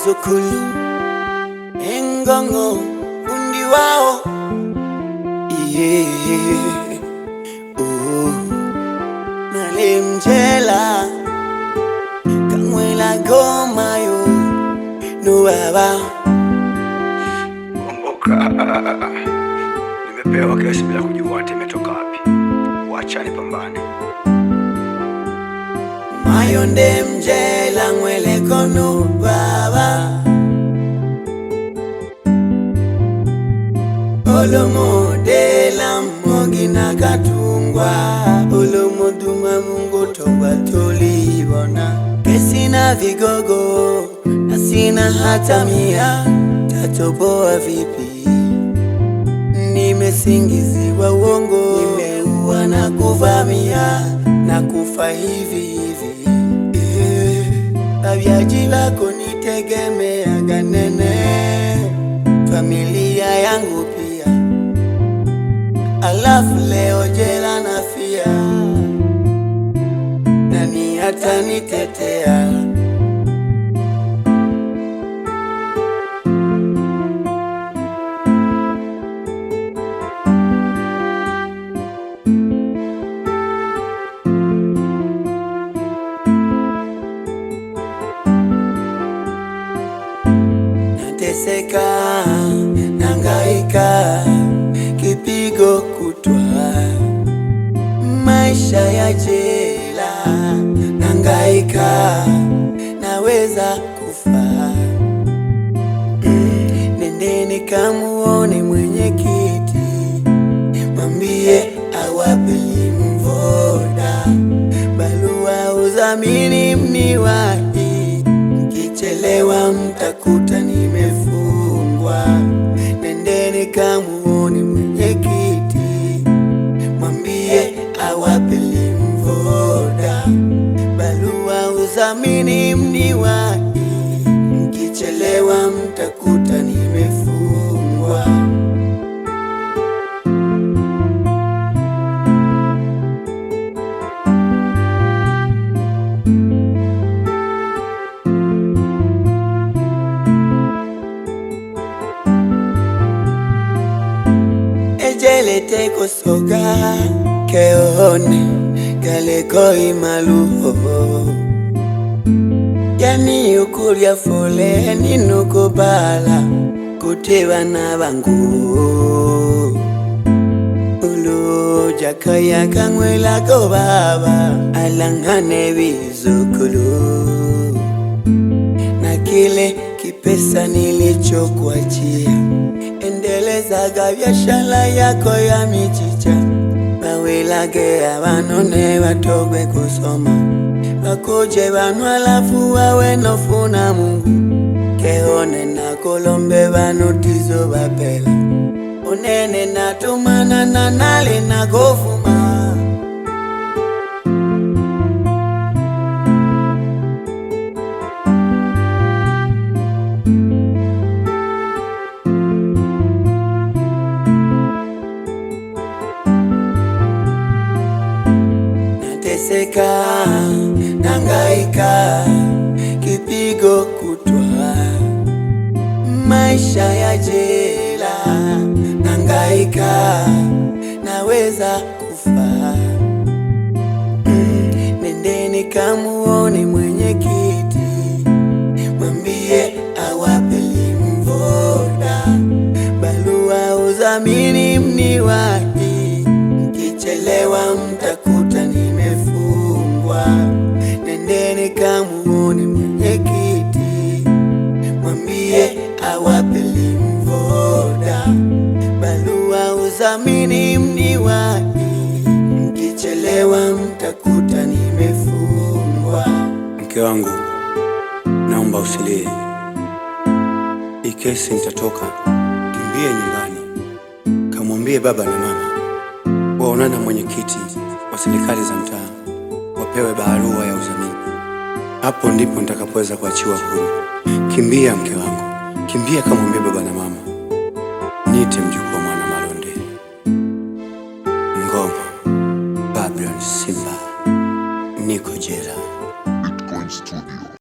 Zukulu Engongo fundi wao Nale mjela Kamwela goma yo Nuwaba Kumbuka nimepewa kesi bila kujua ati imetoka wapi. Wacha nipambane. Mayonde mjela mwele kono baba Olomo de la mogina katungwa Olomo duma mungu toba tulibona Kesina vigogo na sina hata mia Tatoboa vipi Nimesingiziwa uongo Nimeua na kuvamia na kufa hivi hivi Babiaji wako nitegemea ganene Familia yangu pia Alafu leo jela nafia Nani hata nitetea Nateseka, nangaika, kipigo kutwa Maisha ya jela, nangaika, naweza kufa Nendeni kamuone mwenyekiti Mwambie awapeli mvoda Barua uzamini mniwahi Mkichelewa mtakuta nimefungwa Nendeni kamuone mwenyekiti Mwambie awapeli mvoda Barua uzamini mniwahi Mkichelewa mtakuta nimefungwa Ejele teko soga keone galeko imaluho Yani ukulia foleni nukubala kutewa na bangu Ulu jakaya kangwela ko baba alangane vizukulu Na kile kipesa nilichokuachia Endeleza biashara yako ya michicha Bawilage abanone batogwe kusoma Bakuje banu alafu wawe nofuna Mungu Keone na kolombe banu tizo bapela Unene na tumana na nale na kofuma Nateseka, nangaika, kipigo kutwa Maisha ya jela, nangaika, naweza kufa Nendeni kamuone mwenyekiti Mwambie awapeli mvoda Barua uzamini mniwahi Mkichelewa mtakuta nimefungwa Nendeni kamuone mwenyekiti Mwambie awapeli mvoda Barua uzamini mniwahi Mkichelewa mtakuta nimefungwa Mke wangu, naomba usilie. Hii kesi nitatoka. Kimbie nyumbani. Kamwambie baba na mama waonana mwenyekiti wa serikali za mtaa wapewe barua ya uzamini. Hapo ndipo nitakapoweza kuachiwa huru. Kimbia mke wangu. Kimbia kamwambie baba na mama. Niite mjukuu wa mwana Malonde. Ngoma Babylon Simba. Niko jela.